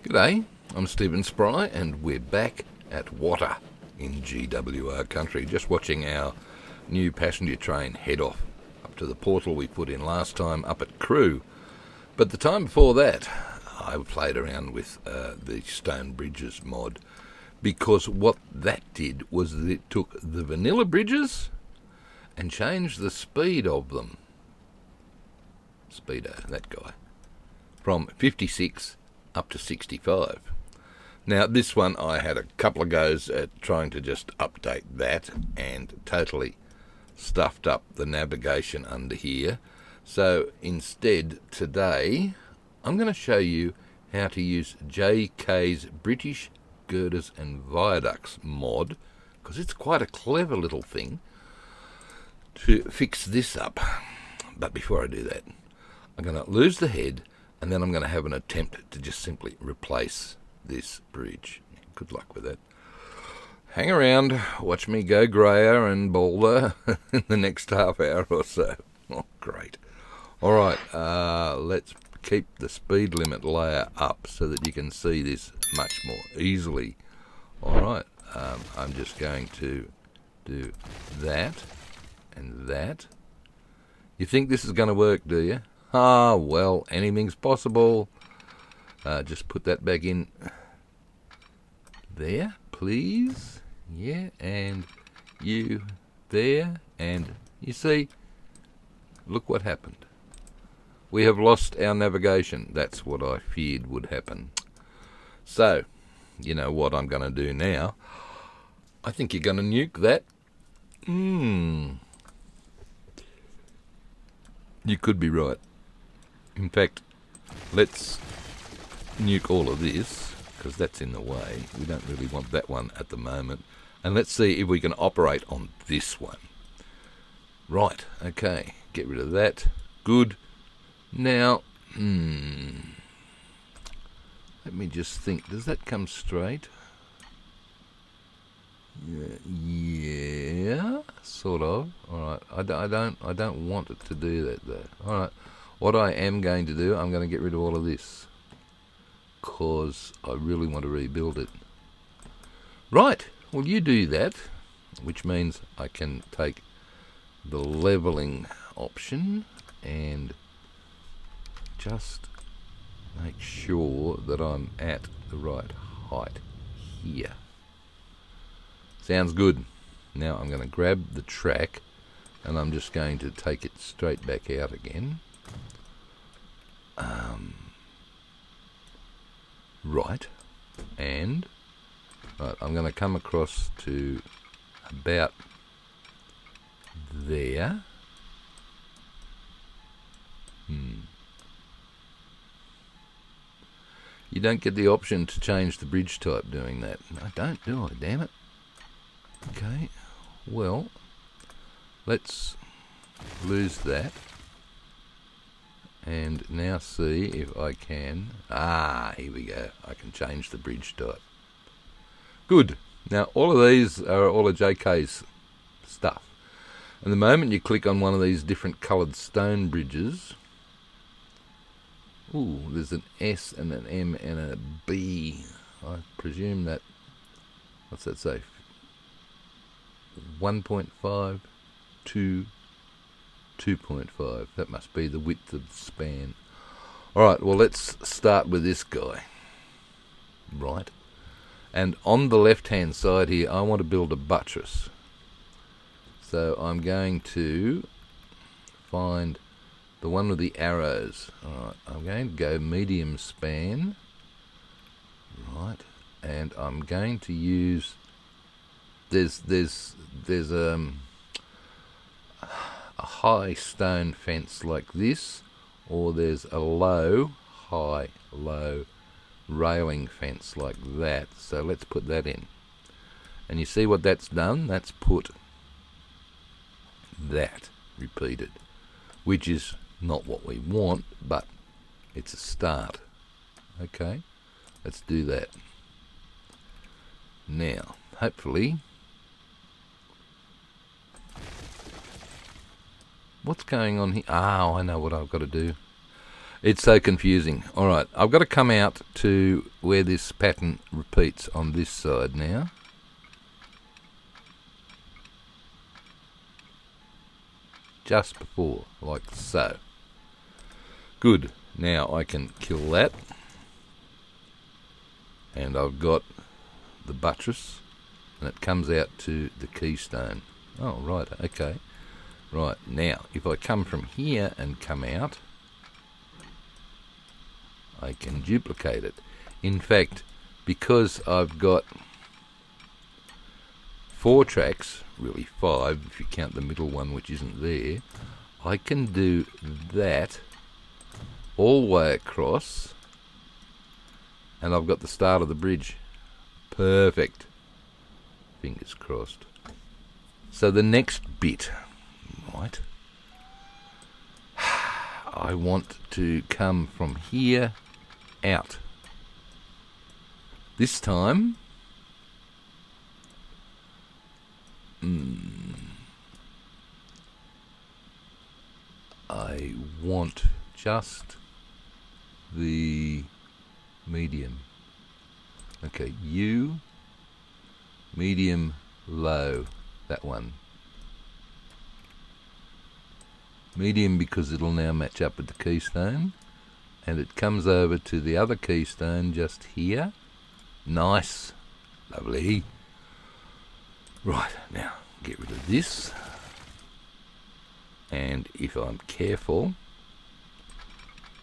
G'day, I'm Stephen Spry and we're back at Water in GWR country, just watching our new passenger train head off up to the portal we put in last time up at Crewe. But the time before that, I played around with the Stone Bridges mod, because what that did was that it took the vanilla bridges and changed the speed of them. Speedo, that guy. From 56 up to 65. Now this one I had a couple of goes at trying to just update that and totally stuffed up the navigation under here. So instead today I'm going to show you how to use JK's British Girders and Viaducts mod, because it's quite a clever little thing to fix this up. But before I do that, I'm going to lose the head, and then I'm going to have an attempt to just simply replace this bridge. Good luck with that. Hang around, watch me go greyer and balder in the next half hour or so. Oh, great. Alright, let's keep the speed limit layer up so that you can see this much more easily. Alright, I'm just going to do that and that. You think this is going to work, do you? Ah, well, anything's possible. Just put that back in there, please. Yeah, and you there, and you see, look what happened. We have lost our navigation. That's what I feared would happen. So, you know what I'm going to do now? I think you're going to nuke that. You could be right. In fact, let's nuke all of this, because that's in the way. We don't really want that one at the moment. And let's see if we can operate on this one. Right, okay, get rid of that. Good. Now, let me just think. Does that come straight? Yeah, sort of. All right, I don't want it to do that though. All right. What I am going to do, I'm going to get rid of all of this, because I really want to rebuild it. Right, well you do that, which means I can take the levelling option and just make sure that I'm at the right height here. Sounds good. Now I'm going to grab the track and I'm just going to take it straight back out again. Right, and right, I'm going to come across to about there. You don't get the option to change the bridge type doing that. I don't, do I? Damn it. Okay, well, let's lose that. And now see if I can... here we go. I can change the bridge type. Good. Now, all of these are all of JK's stuff. And the moment you click on one of these different coloured stone bridges... Ooh, there's an S and an M and a B. I presume that... What's that say? 1.5, 2... 2.5. That must be the width of the span. Alright, well let's start with this guy. Right. And on the left hand side here I want to build a buttress. So I'm going to find the one with the arrows. Alright, I'm going to go medium span. Right. And I'm going to use... There's a high stone fence like this, or there's a low, high, low railing fence like that. So let's put that in. And you see what that's done? That's put that repeated, which is not what we want, but it's a start. Okay, let's do that. Now, hopefully... What's going on here? I know what I've got to do. It's so confusing. All right, I've got to come out to where this pattern repeats on this side now. Just before, like so. Good. Now I can kill that. And I've got the buttress, and it comes out to the keystone. Oh, right, okay. Right, now, if I come from here and come out, I can duplicate it. In fact, because I've got 4 tracks, really 5 if you count the middle one which isn't there, I can do that all the way across, and I've got the start of the bridge. Perfect. Fingers crossed. So the next bit, right, I want to come from here out. This time, I want just the medium. Okay, U, medium, low, that one. Medium because it'll now match up with the keystone, and it comes over to the other keystone just here. Nice, lovely. Right, now get rid of this, and if I'm careful,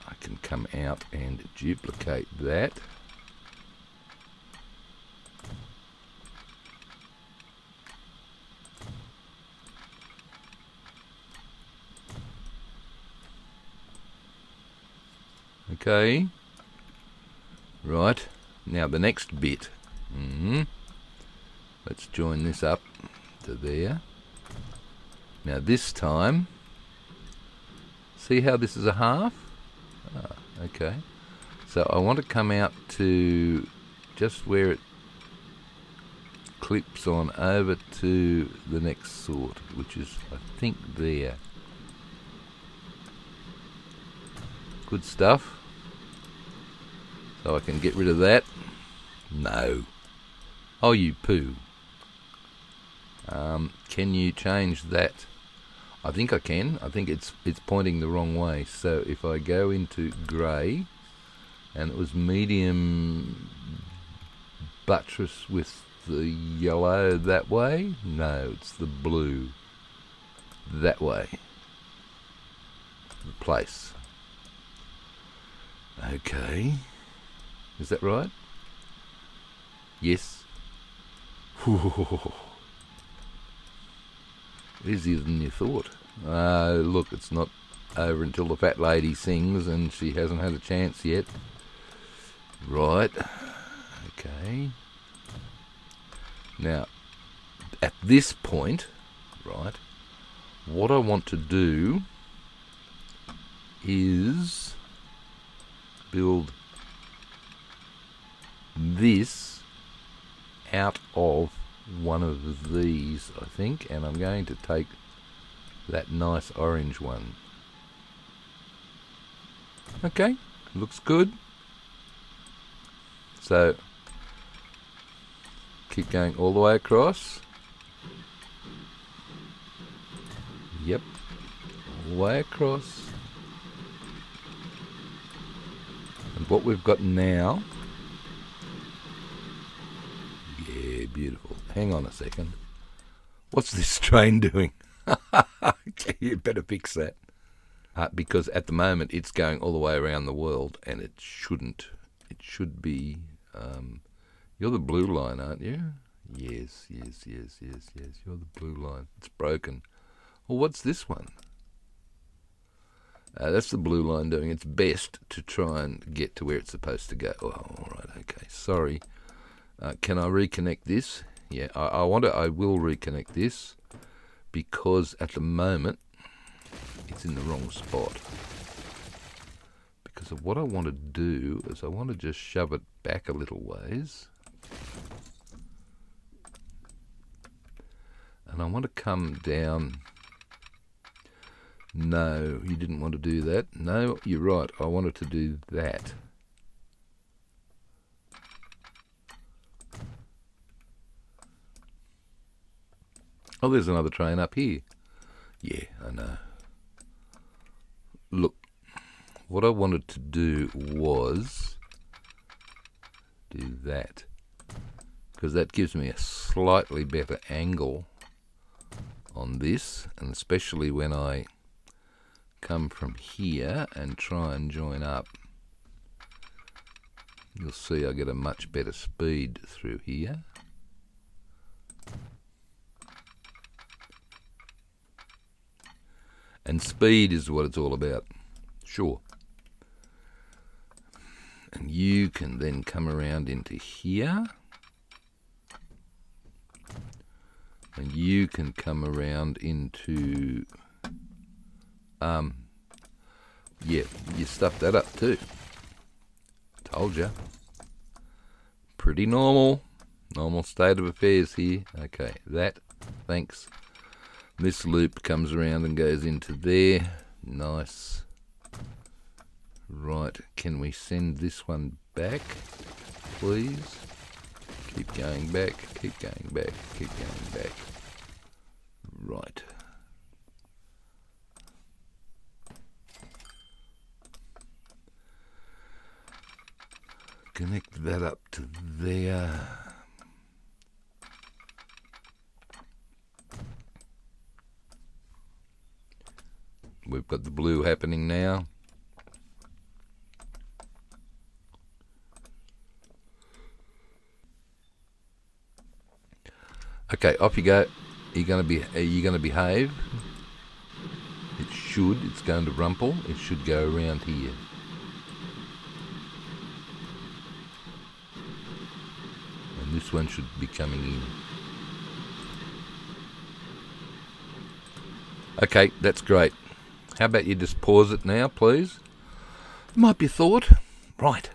I can come out and duplicate that. Okay, right, now the next bit. Let's join this up to there. Now this time, see how this is a half? Okay, so I want to come out to just where it clips on over to the next sort, which is, I think, there. Good stuff. So I can get rid of that. No. Oh, you poo. Can you change that? I think I can. I think it's pointing the wrong way. So if I go into grey, and it was medium buttress with the yellow that way. No, it's the blue that way. Replace. Okay. Is that right? Yes. Easier than you thought. Look, it's not over until the fat lady sings, and she hasn't had a chance yet. Right. Okay. Now, at this point, right, what I want to do is build this out of one of these, I think, and I'm going to take that nice orange one. Okay, looks good. So keep going all the way across. Yep, all the way across. And what we've got now, yeah, beautiful. Hang on a second. What's this train doing? Okay, you better fix that. Because at the moment it's going all the way around the world, and it shouldn't. It should be... you're the blue line, aren't you? Yes. You're the blue line. It's broken. Well, what's this one? That's the blue line doing its best to try and get to where it's supposed to go. Oh, all right, okay. Sorry. Can I reconnect this? Yeah, I will reconnect this, because at the moment it's in the wrong spot. Because of what I want to do is I want to just shove it back a little ways. And I want to come down No, you didn't want to do that. No, you're right. I wanted to do that. Oh, there's another train up here. Yeah, I know. Look, what I wanted to do was do that, because that gives me a slightly better angle on this, and especially when I come from here and try and join up, you'll see I get a much better speed through here. And speed is what it's all about. Sure. And you can then come around into here. And you can come around into... yeah, you stuffed that up too. Told ya. Pretty normal. Normal state of affairs here. Okay, that. Thanks. This loop comes around and goes into there. Nice. Right, can we send this one back, please? Keep going back, keep going back, keep going back. Right. Connect that up to there. We've got the blue happening now. Okay, off you go. Are you going to behave? It should. It's going to rumple. It should go around here. And this one should be coming in. Okay, that's great. How about you just pause it now, please? Might be a thought. Right.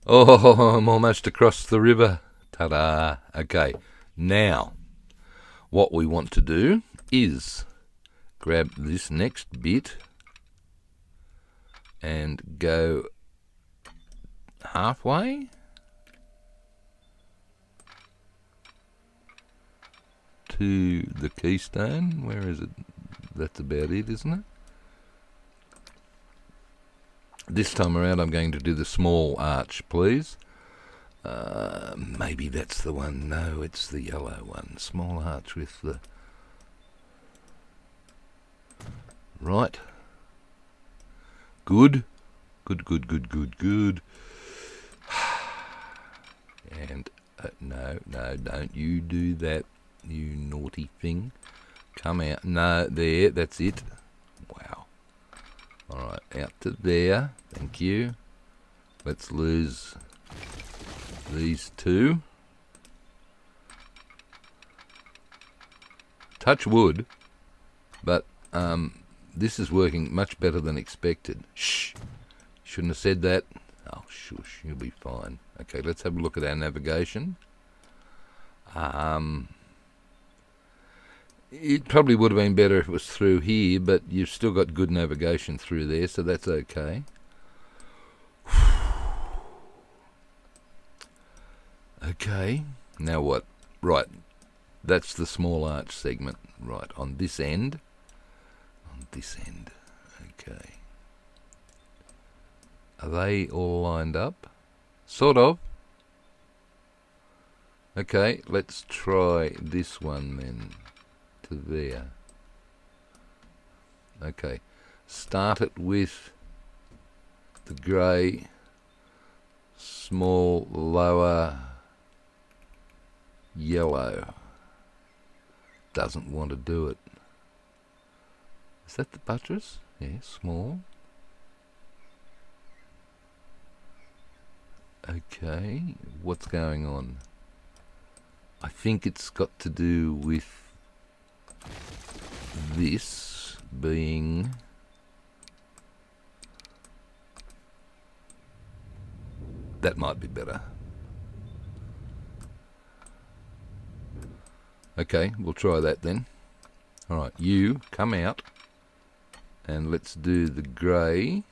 Oh, I'm almost across the river. Ta-da. Okay. Now, what we want to do is grab this next bit and go halfway. To the keystone. Where is it? That's about it, isn't it? This time around I'm going to do the small arch, please. Maybe that's the one. No, it's the yellow one. Small arch with the... Right. Good. Good, good, good, good, good. And no, don't you do that, you naughty thing. Come out. No, there, that's it. Wow. Alright, out to there. Thank you. Let's lose these two. Touch wood, but this is working much better than expected. Shh. Shouldn't have said that. Oh, shush. You'll be fine. Okay, let's have a look at our navigation. It probably would have been better if it was through here, but you've still got good navigation through there, so that's okay. Okay, now what? Right, that's the small arch segment. Right, on this end. On this end. Okay. Are they all lined up? Sort of. Okay, let's try this one then. To there. Okay, start it with the grey, small, lower, yellow. Doesn't want to do it. Is that the buttress? Yeah, small. Okay, what's going on? I think it's got to do with this being that might be better. Okay, we'll try that then. Alright, you come out And let's do the grey.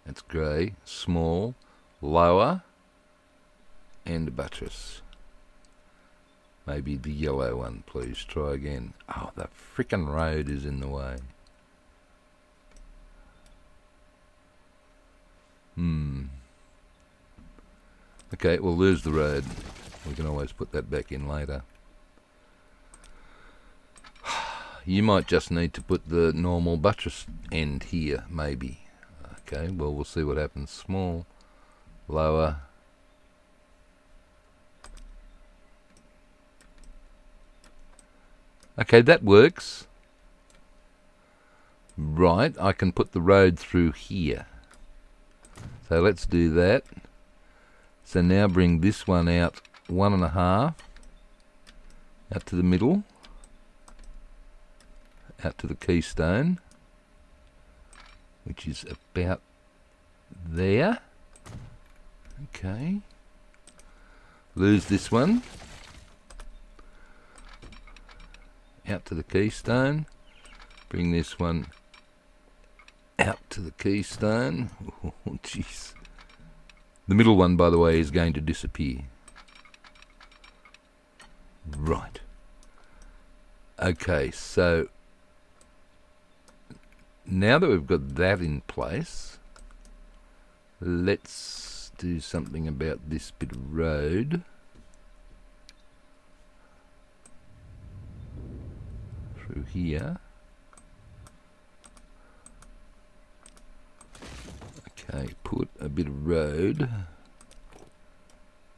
That's grey, small, lower, and a buttress. Maybe the yellow one, please. Try again. Oh, the frickin' road is in the way. Okay, well, there's the road. We can always put that back in later. You might just need to put the normal buttress end here, maybe. Okay, well, we'll see what happens. Small, lower. Okay, that works. Right, I can put the road through here. So let's do that. So now bring this one out 1.5, out to the middle, out to the keystone, which is about there. Okay. Lose this one. Out to the keystone. Bring this one out to the keystone. Oh, jeez. The middle one, by the way, is going to disappear. Right. Okay, so now that we've got that in place, let's do something about this bit of road. Through here. Okay, put a bit of road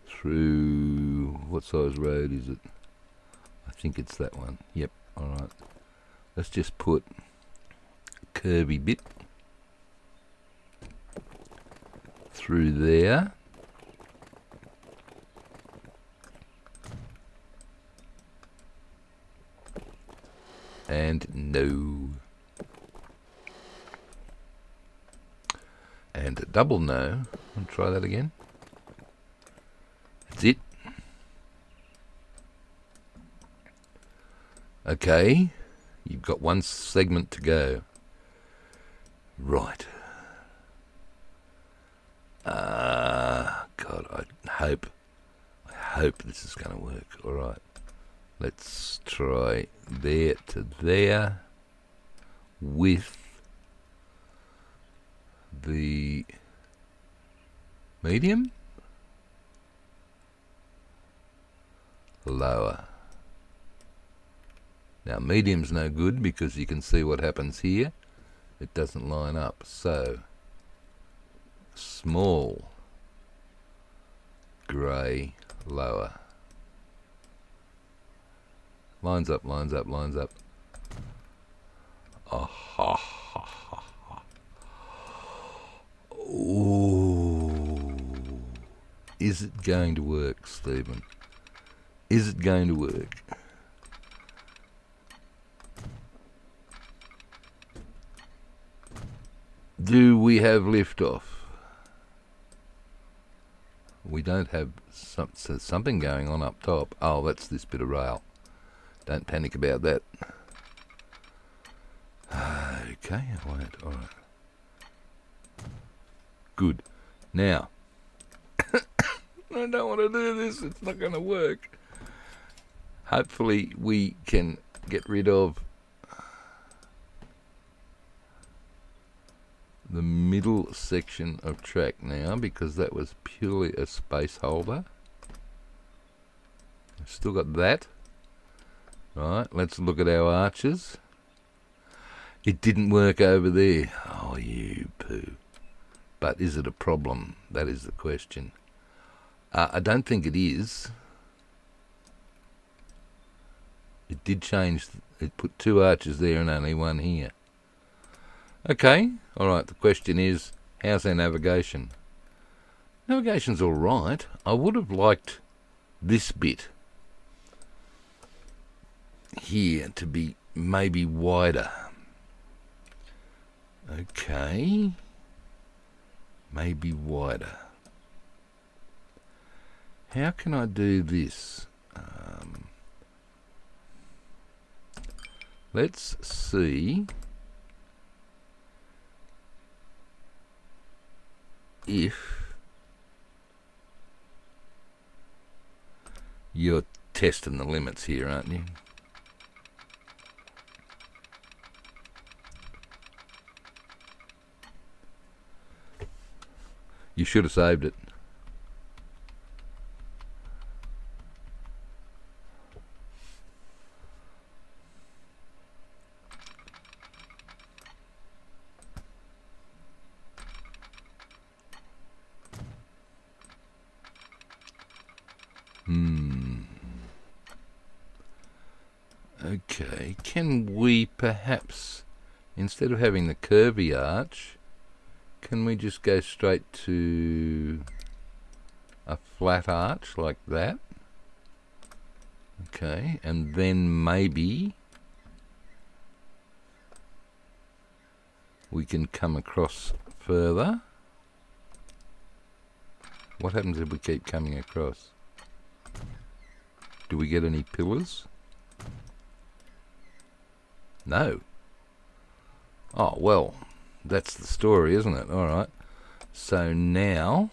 through, what size road is it? I think it's that one. Yep, alright. Let's just put a curvy bit through there. And no. And a double no. I'll try that again. That's it. Okay. You've got one segment to go. Right. God, I hope this is going to work. Alright. Let's try there to there with the medium, lower. Now medium's no good because you can see what happens here. It doesn't line up. So small, grey, lower. Lines up, lines up, lines up. Oh, ha, ha, ha, ha. Ooh. Is it going to work, Stephen? Is it going to work? Do we have liftoff? We don't have something going on up top. Oh, that's this bit of rail. Don't panic about that. Okay, I won't. All right. Good. Now, I don't want to do this. It's not going to work. Hopefully we can get rid of the middle section of track now, because that was purely a space holder. I've still got that. Right, let's look at our arches. It didn't work over there. Oh, you poo. But is it a problem? That is the question. I don't think it is. It did change. It put 2 arches there and only 1 here. Okay, alright, the question is, how's our navigation? Navigation's alright. I would have liked this bit here to be maybe wider. Okay, maybe wider. How can I do this? Let's see if you're testing the limits here, aren't you? You should have saved it. Okay, can we perhaps, instead of having the curvy arch, can we just go straight to a flat arch like that? Okay, and then maybe we can come across further. What happens if we keep coming across? Do we get any pillars? No. Oh, well, that's the story, isn't it? All right. So now,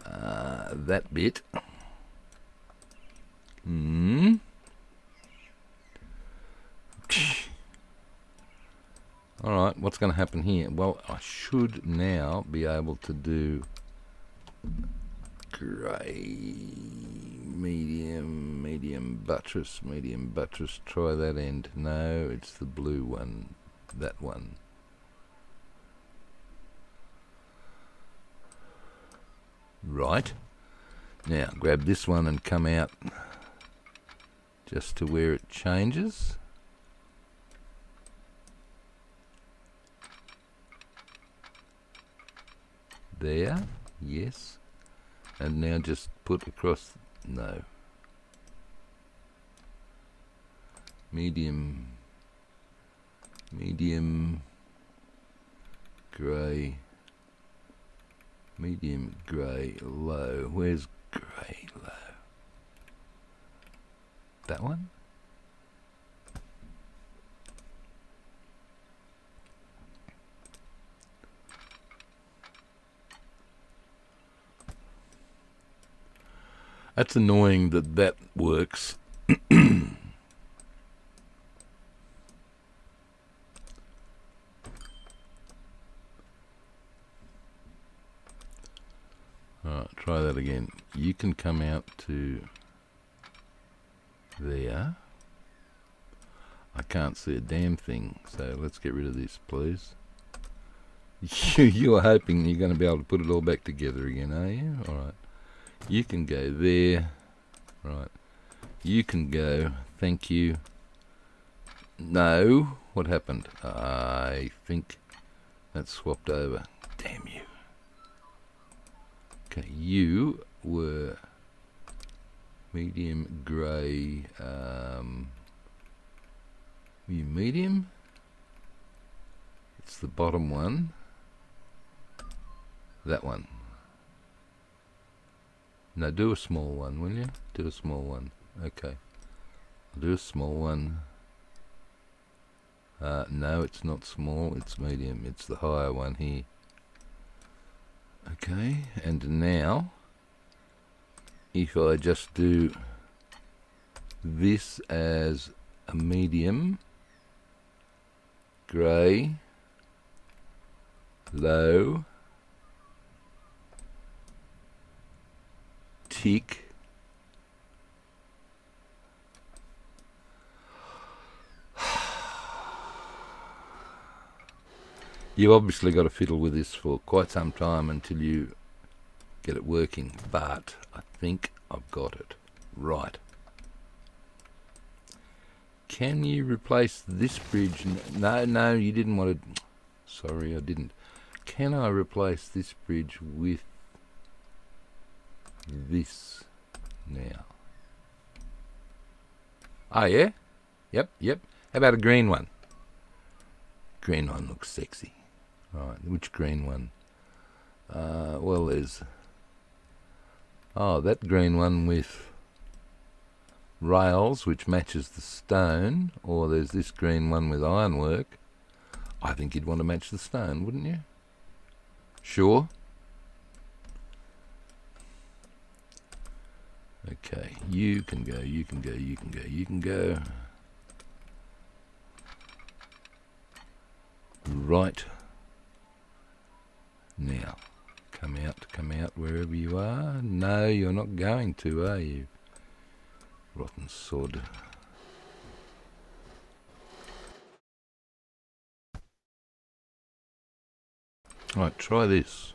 that bit. All right, what's going to happen here? Well, I should now be able to do grey, medium buttress, try that end. No, it's the blue one, that one. Right, now grab this one and come out just to where it changes. There, yes. And now just put across, no. Medium, grey, low. Where's grey, low? That one? That's annoying that that works. Alright, try that again. You can come out to there. I can't see a damn thing, so let's get rid of this, please. You are hoping you're going to be able to put it all back together again, are you? Alright. You can go there. Right. You can go. Thank you. No. What happened? I think that's swapped over. Damn you. Okay, you were medium grey. Were you medium? It's the bottom one. That one. No, do a small one, will you? Do a small one. Okay. I'll do a small one. No, it's not small, it's medium. It's the higher one here. Okay, and now, if I just do this as a medium, grey, low, tick, you've obviously got to fiddle with this for quite some time until you get it working, but I think I've got it right. Can you replace this bridge? No, you didn't want to. Sorry, I didn't. Can I replace this bridge with this now? Oh yeah? Yep. How about a green one? Green one looks sexy. Right, which green one? Well, there's... Oh, that green one with rails, which matches the stone, or there's this green one with ironwork. I think you'd want to match the stone, wouldn't you? Sure. Okay, you can go, you can go, you can go, you can go. Right. Now, come out wherever you are. No, you're not going to, are you? Rotten sod. Right, try this.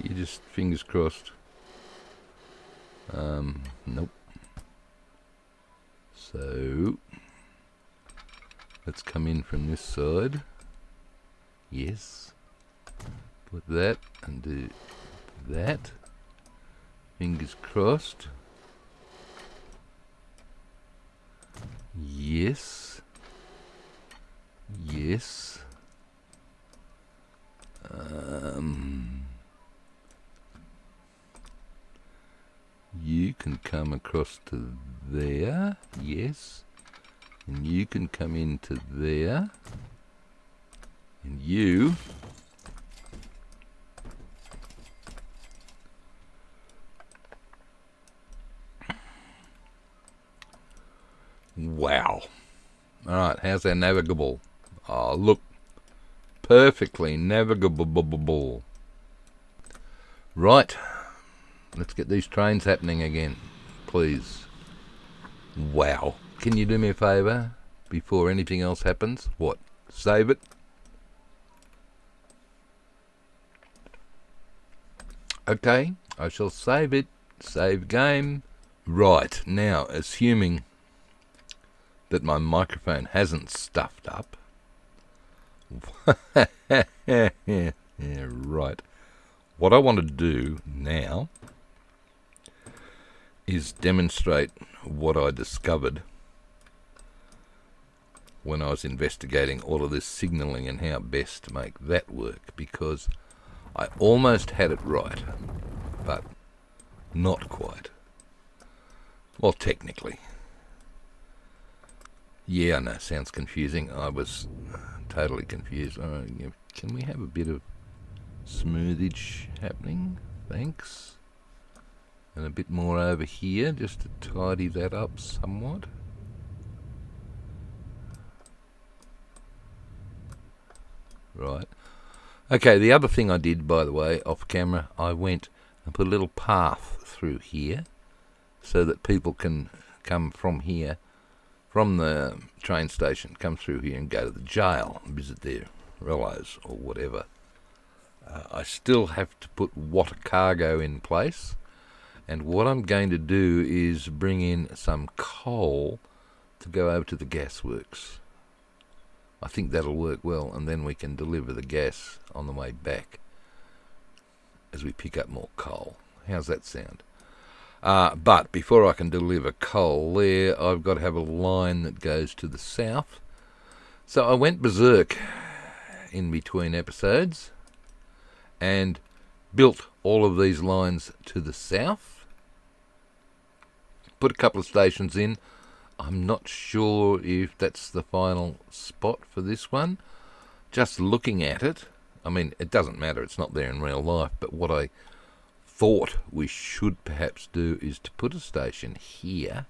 You just fingers crossed. Nope. So let's come in from this side. Yes. Put that and do that. Fingers crossed. Yes. Yes. You can come across to there. Yes. And you can come into there. And you... Wow. Alright, how's that navigable? Oh, look. Perfectly navigable. Right. Let's get these trains happening again, please. Wow. Can you do me a favour before anything else happens? What? Save it? Okay, I shall save it. Save game. Right, now, assuming that my microphone hasn't stuffed up. Yeah, right. What I want to do now is demonstrate what I discovered when I was investigating all of this signalling and how best to make that work, because I almost had it right, but not quite. Well, technically. Yeah, I know, sounds confusing. I was totally confused. Can we have a bit of smoothage happening? Thanks. And a bit more over here, just to tidy that up somewhat. Right. Okay, the other thing I did, by the way, off camera, I went and put a little path through here so that people can come from here, from the train station, come through here and go to the jail and visit their relatives or whatever. I still have to put water cargo in place, and what I'm going to do is bring in some coal to go over to the gasworks. I think that'll work well, and then we can deliver the gas on the way back as we pick up more coal. How's that sound? But before I can deliver coal there, I've got to have a line that goes to the south. So I went berserk in between episodes and built all of these lines to the south. Put a couple of stations in. I'm not sure if that's the final spot for this one. Just looking at it, I mean, it doesn't matter, it's not there in real life, but what I thought we should perhaps do is to put a station here,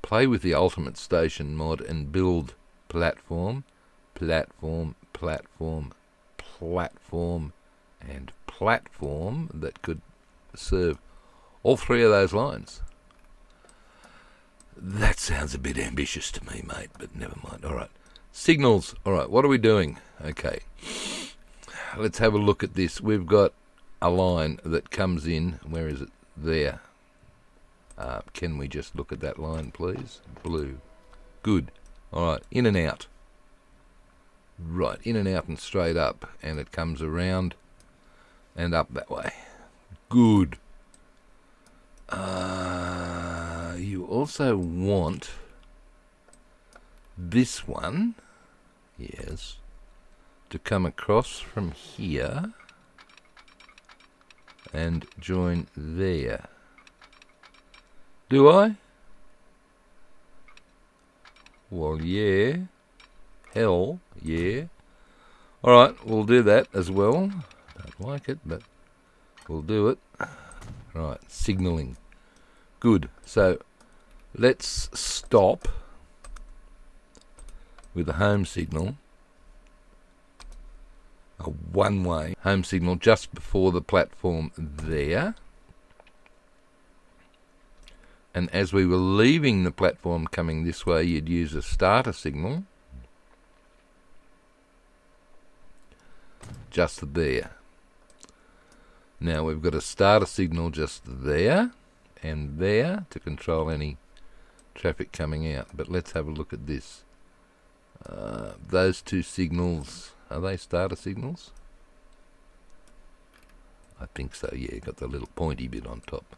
play with the ultimate station mod and build platform, platform, platform, platform, and platform that could serve all three of those lines. That sounds a bit ambitious to me, mate, but never mind. All right. Signals. All right, what are we doing? Okay. Let's have a look at this. We've got a line that comes in. Where is it? There. Can we just look at that line, please? Blue. Good. Alright, in and out. Right, in and out and straight up, and it comes around and up that way. Good. You also want this one, yes, to come across from here and join there. Do I? Well, yeah. Hell, yeah. Alright, we'll do that as well. Don't like it, but we'll do it. Right, signalling. Good. So, let's stop with a home signal. A one-way home signal just before the platform there. And as we were leaving the platform coming this way, you'd use a starter signal just there. Now we've got a starter signal just there and there to control any traffic coming out. But let's have a look at this. Those two signals, are they starter signals? I think so, yeah, got the little pointy bit on top.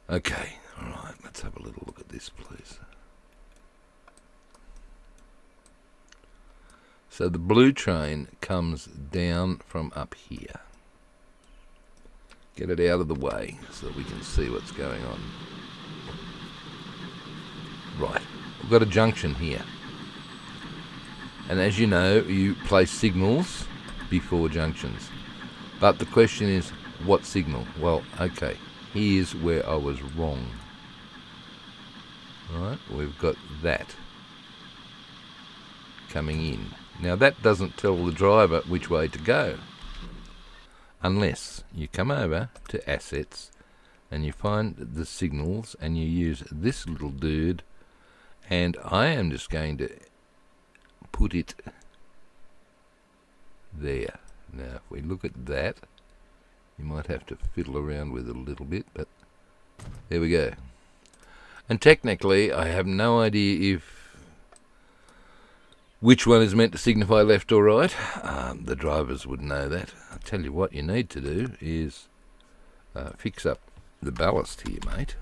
Okay, alright, let's have a little look at this, please. So the blue train comes down from up here. Get it out of the way so that we can see what's going on. Right, we've got a junction here. And as you know, you place signals before junctions. But the question is, what signal? Well, okay, here's where I was wrong. Right, we've got that coming in. Now that doesn't tell the driver which way to go, unless you come over to assets and you find the signals and you use this little dude, and I am just going to put it there. Now if we look at that, you might have to fiddle around with it a little bit, but there we go. And technically I have no idea which one is meant to signify left or right. The drivers would know that. I'll tell you what you need to do is fix up the ballast here, mate.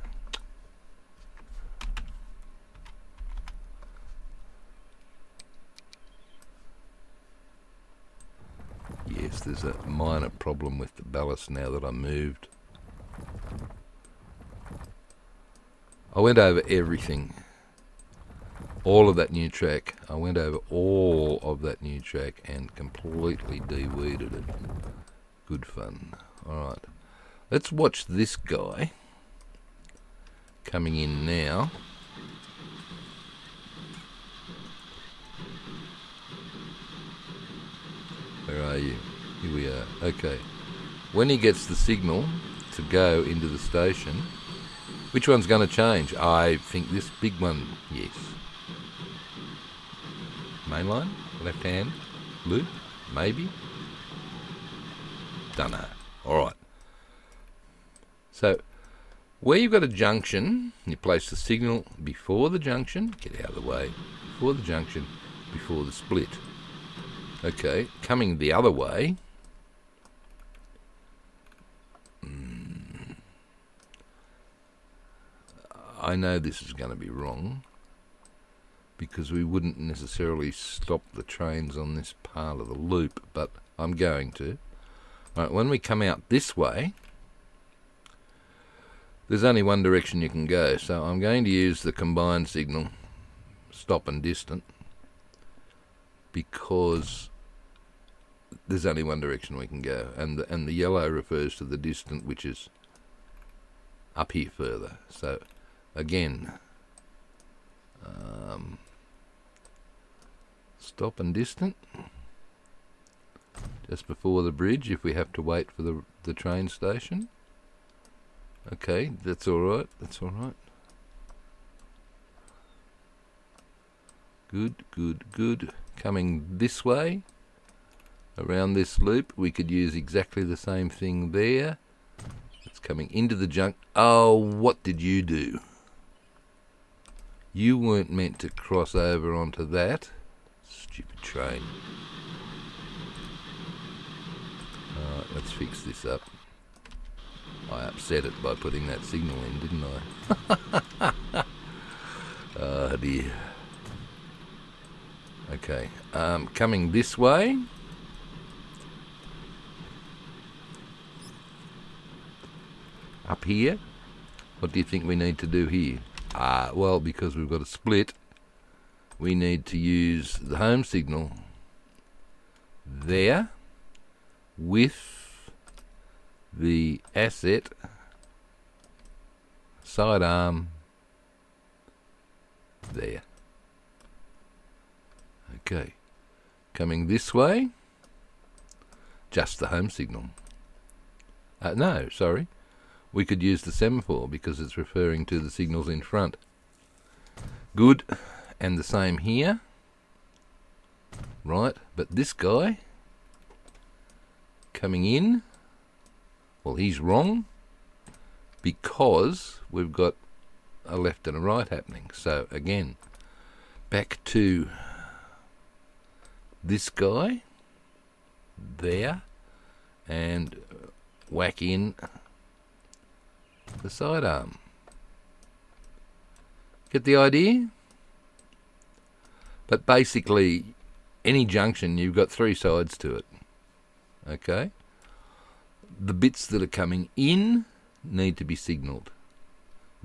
Yes, there's a minor problem with the ballast now that I moved. I went over everything. All of that new track. I went over all of that new track and completely de-weeded it. Good fun. Alright. Let's watch this guy coming in now. Where are you? Here we are. Okay. When he gets the signal to go into the station, which one's going to change? I think this big one, yes. Mainline, left hand, loop, maybe. Dunno. Alright. So, where you've got a junction, you place the signal before the junction, get out of the way, before the junction, before the split. Okay, coming the other way, I know this is going to be wrong, because we wouldn't necessarily stop the trains on this part of the loop, but I'm going to. Right, when we come out this way, there's only one direction you can go, so I'm going to use the combined signal, stop and distant, because there's only one direction we can go, and the yellow refers to the distant, which is up here further. So again, stop and distant just before the bridge if we have to wait for the train station. Okay, that's alright, that's alright. Good, good, good. Coming this way, around this loop, we could use exactly the same thing there. It's coming into the junk. Oh, what did you do? You weren't meant to cross over onto that. Stupid train. Alright, let's fix this up. I upset it by putting that signal in, didn't I? Oh dear. Okay, coming this way. Up here. What do you think we need to do here? Well, because we've got a split, we need to use the home signal there with the asset sidearm there. Okay, coming this way, just the home signal. No, sorry. We could use the semaphore because it's referring to the signals in front. Good, and the same here. Right, but this guy coming in, well, he's wrong because we've got a left and a right happening. So again, back to this guy there and whack in the sidearm. Get the idea? But basically, any junction, you've got three sides to it. Okay? The bits that are coming in need to be signalled.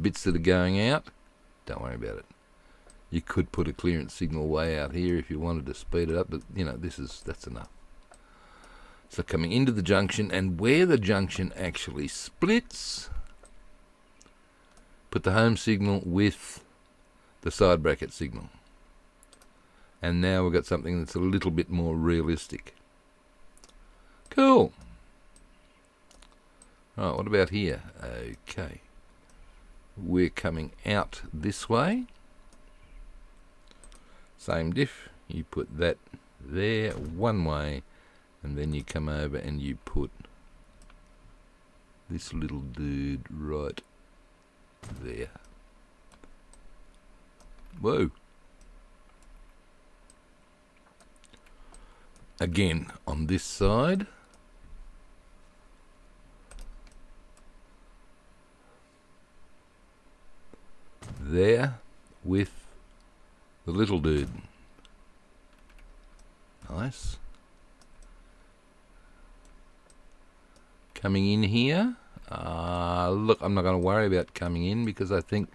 Bits that are going out, don't worry about it. You could put a clearance signal way out here if you wanted to speed it up, but you know, that's enough. So coming into the junction, and where the junction actually splits, put the home signal with the side bracket signal. And now we've got something that's a little bit more realistic. Cool. Right, what about here? Okay. We're coming out this way. Same diff. You put that there one way, and then you come over and you put this little dude right there. Whoa. Again, on this side, there with the little dude. Nice. Coming in here. Look, I'm not going to worry about coming in because I think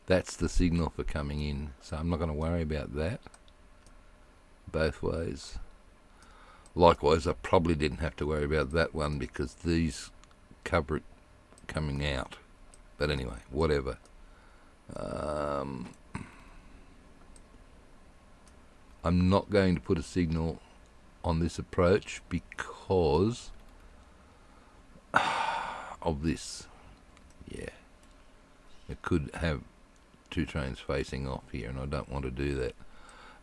that's the signal for coming in. So I'm not going to worry about that. Both ways. Likewise, I probably didn't have to worry about that one because these cover it coming out. But anyway, whatever. I'm not going to put a signal on this approach because of this. Yeah. It could have two trains facing off here, and I don't want to do that.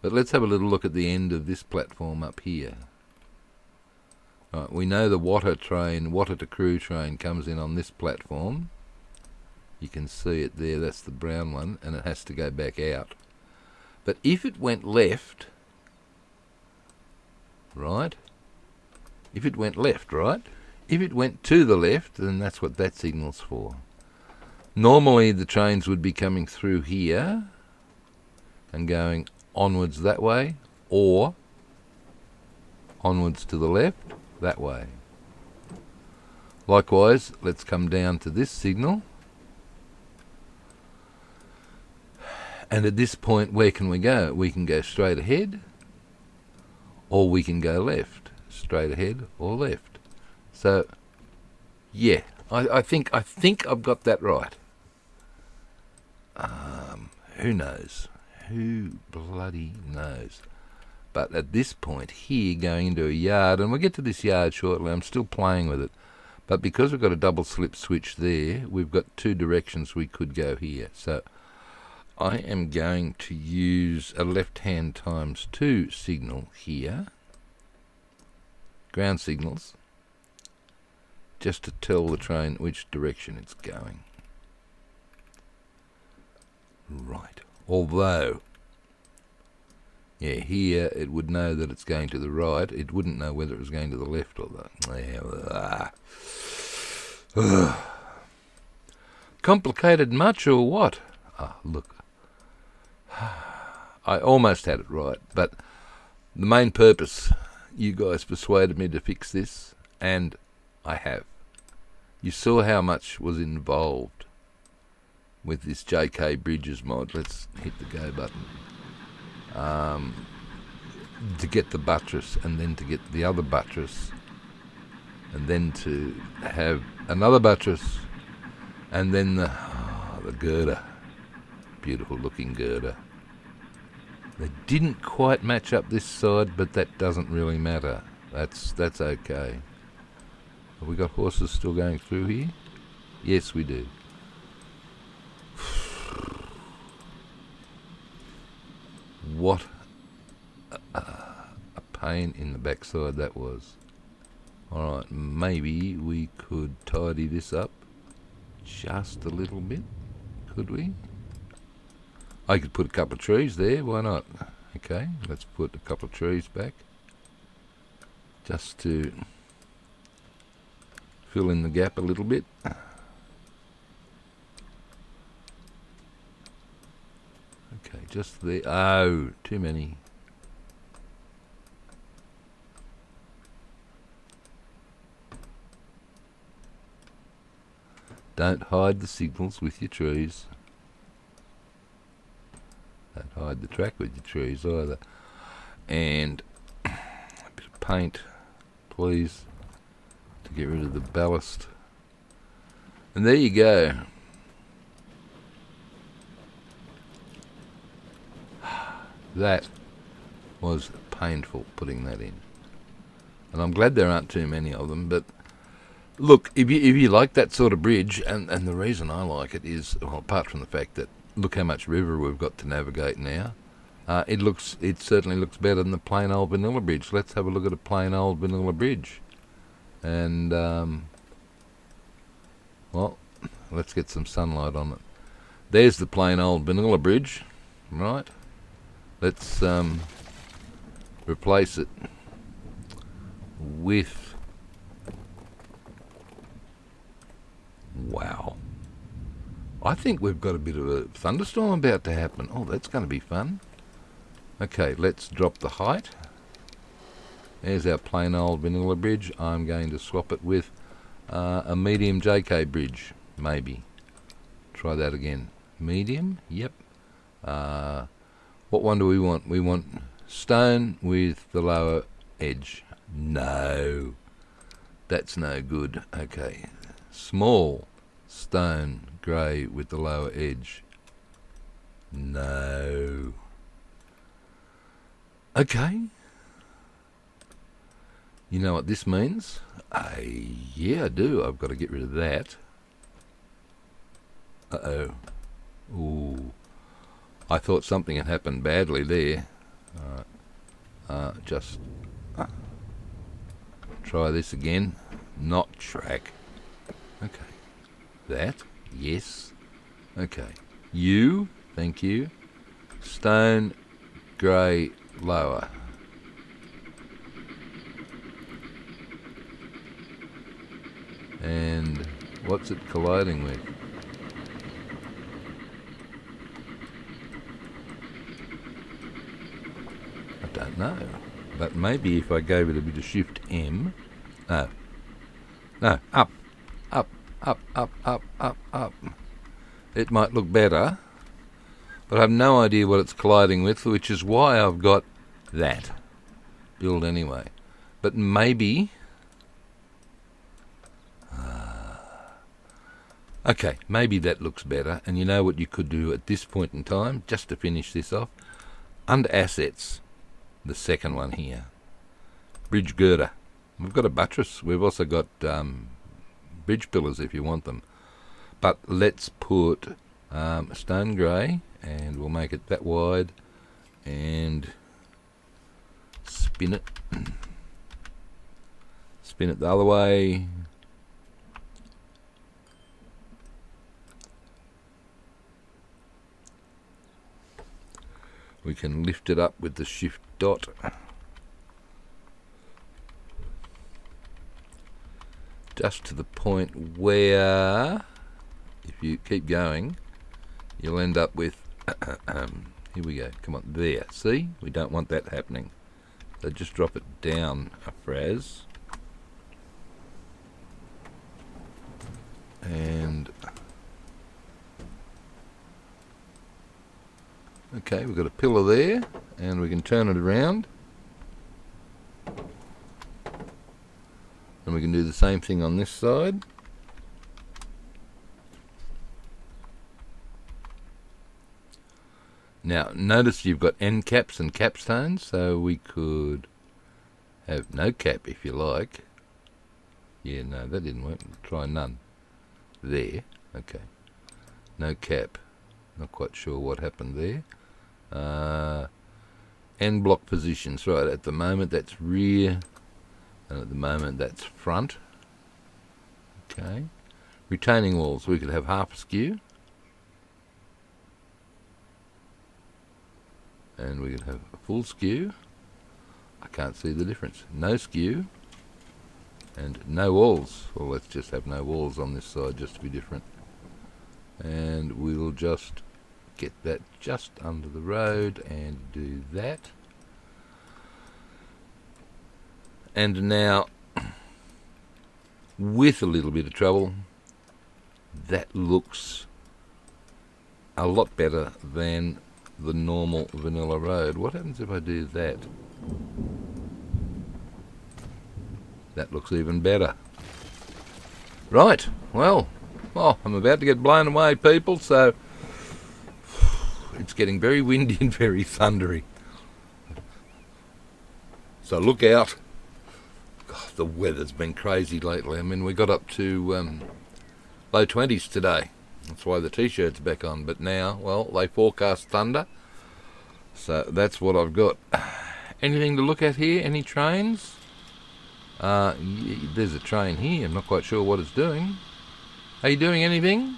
But let's have a little look at the end of this platform up here. Right, we know the water to crew train comes in on this platform. You can see it there, that's the brown one, and it has to go back out. But if it went left, right? If it went left, right? If it went to the left, then that's what that signal's for. Normally the trains would be coming through here and going onwards that way, or onwards to the left that way. Likewise, let's come down to this signal. And at this point, where can we go? We can go straight ahead, or we can go left. Straight ahead or left. So, yeah, I think I've got that right. Who knows? Who bloody knows? But at this point here, going into a yard, and we'll get to this yard shortly, I'm still playing with it. But because we've got a double slip switch there, we've got two directions we could go here. So I am going to use a left-hand ×2 signal here, ground signals, just to tell the train which direction it's going. Right. Although, yeah, here it would know that it's going to the right. It wouldn't know whether it was going to the left or the... Complicated much or what? Ah, look. I almost had it right, but the main purpose, you guys persuaded me to fix this, and I have. You saw how much was involved with this JK Bridges mod. Let's hit the go button. To get the buttress, and then to get the other buttress, and then to have another buttress, and then the girder. Beautiful looking girder. They didn't quite match up this side, but that doesn't really matter. That's okay. Have we got horses still going through here? Yes, we do. What a pain in the backside that was. Alright, maybe we could tidy this up just a little bit. Could we? I could put a couple of trees there, why not? Okay, let's put a couple of trees back. Just to fill in the gap a little bit. Okay, just there. Oh, too many. Don't hide the signals with your trees. Don't hide the track with your trees either. And a bit of paint, please, to get rid of the ballast. And there you go. That was painful putting that in. And I'm glad there aren't too many of them, but look, if you like that sort of bridge, and the reason I like it is, well, apart from the fact that look how much river we've got to navigate now, it certainly looks better than the plain old vanilla bridge. Let's have a look at a plain old vanilla bridge. And, well, let's get some sunlight on it. There's the plain old vanilla bridge, right? Let's replace it with... Wow. I think we've got a bit of a thunderstorm about to happen. Oh, that's going to be fun. Okay, let's drop the height. There's our plain old vanilla bridge. I'm going to swap it with a medium JK bridge, maybe. Try that again. Medium? Yep. What one do we want? We want stone with the lower edge. No. That's no good. Okay. Small stone grey with the lower edge. No. Okay. You know what this means? Yeah, I do. I've got to get rid of that. Uh-oh. Ooh. I thought something had happened badly there. Just try this again. Not track. Okay. That. Yes. Okay. You. Thank you. Stone. Grey. Lower. And what's it colliding with? I don't know. But maybe if I gave it a bit of Shift M. No. No. Up. Up. Up. Up. Up. Up. Up. It might look better. But I have no idea what it's colliding with, which is why I've got that build anyway. But maybe... Okay, maybe that looks better. And you know what you could do at this point in time, just to finish this off? Under Assets, the second one here. Bridge girder. We've got a buttress. We've also got bridge pillars if you want them. But let's put stone grey, and we'll make it that wide, and spin it. Spin it the other way. We can lift it up with the shift dot. Just to the point where, if you keep going, you'll end up with, here we go, come on, there. See? We don't want that happening. So just drop it down a fraz. And, okay, we've got a pillar there, and we can turn it around. And we can do the same thing on this side. Now, notice you've got end caps and capstones, so we could have no cap if you like. Yeah, no, that didn't work. Try none. There. Okay. No cap. Not quite sure what happened there. End block positions. Right, at the moment that's rear, and at the moment that's front. Okay. Retaining walls. We could have half a skew. And we could have a full skew. I can't see the difference. No skew. And no walls. Well, let's just have no walls on this side just to be different. And we'll just get that just under the road and do that. And now, with a little bit of trouble, that looks a lot better than the normal vanilla road. What happens if I do that? That looks even better. Right, well, I'm about to get blown away, people, so it's getting very windy and very thundery. So look out. God, the weather's been crazy lately. I mean, we got up to low 20s today. That's why the t-shirt's back on. But now, well, they forecast thunder. So that's what I've got. Anything to look at here? Any trains? There's a train here. I'm not quite sure what it's doing. Are you doing anything?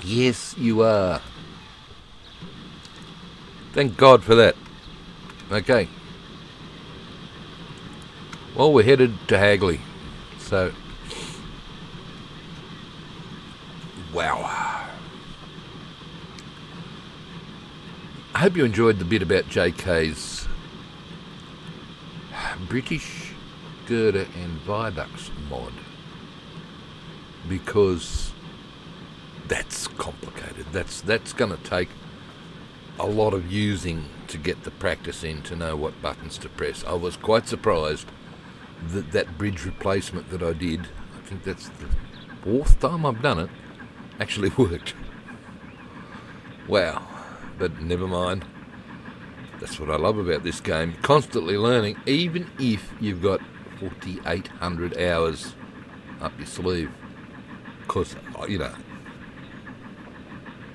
Yes, you are. Thank God for that. Okay. Well, we're headed to Hagley. So, wow. I hope you enjoyed the bit about JK's British Girder and Viaducts mod, because that's complicated. That's going to take a lot of using to get the practice in to know what buttons to press. I was quite surprised that that bridge replacement that I did, I think that's the 4th time I've done it, actually worked. Wow. But never mind. That's what I love about this game. Constantly learning, even if you've got 4,800 hours up your sleeve. Because, you know,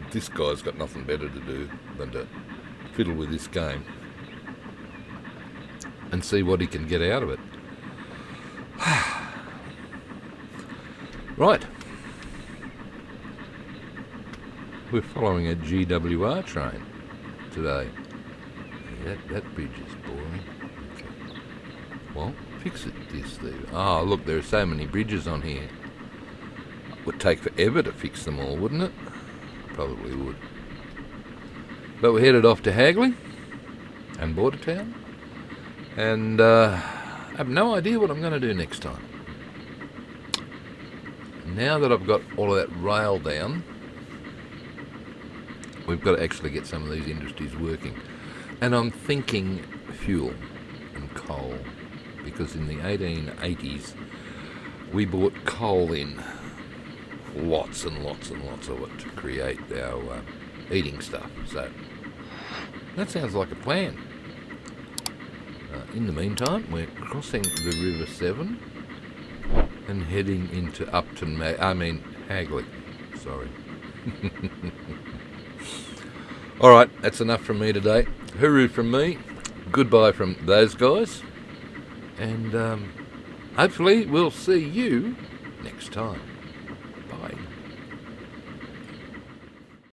this guy's got nothing better to do than to fiddle with this game and see what he can get out of it. Right. We're following a GWR train today. Yeah, that bridge is boring. Okay. Well, fix it, dear Steve. Oh, look, there are so many bridges on here. It would take forever to fix them all, wouldn't it? Probably would. But we're headed off to Hagley and Bordertown. And I have no idea what I'm going to do next time. Now that I've got all of that rail down, we've got to actually get some of these industries working. And I'm thinking fuel and coal, because in the 1880s we bought coal in lots and lots and lots of it to create our eating stuff. So that sounds like a plan. In the meantime, we're crossing the River Severn and heading into Hagley. Sorry. Alright, that's enough from me today. Hooroo from me. Goodbye from those guys. And hopefully we'll see you next time.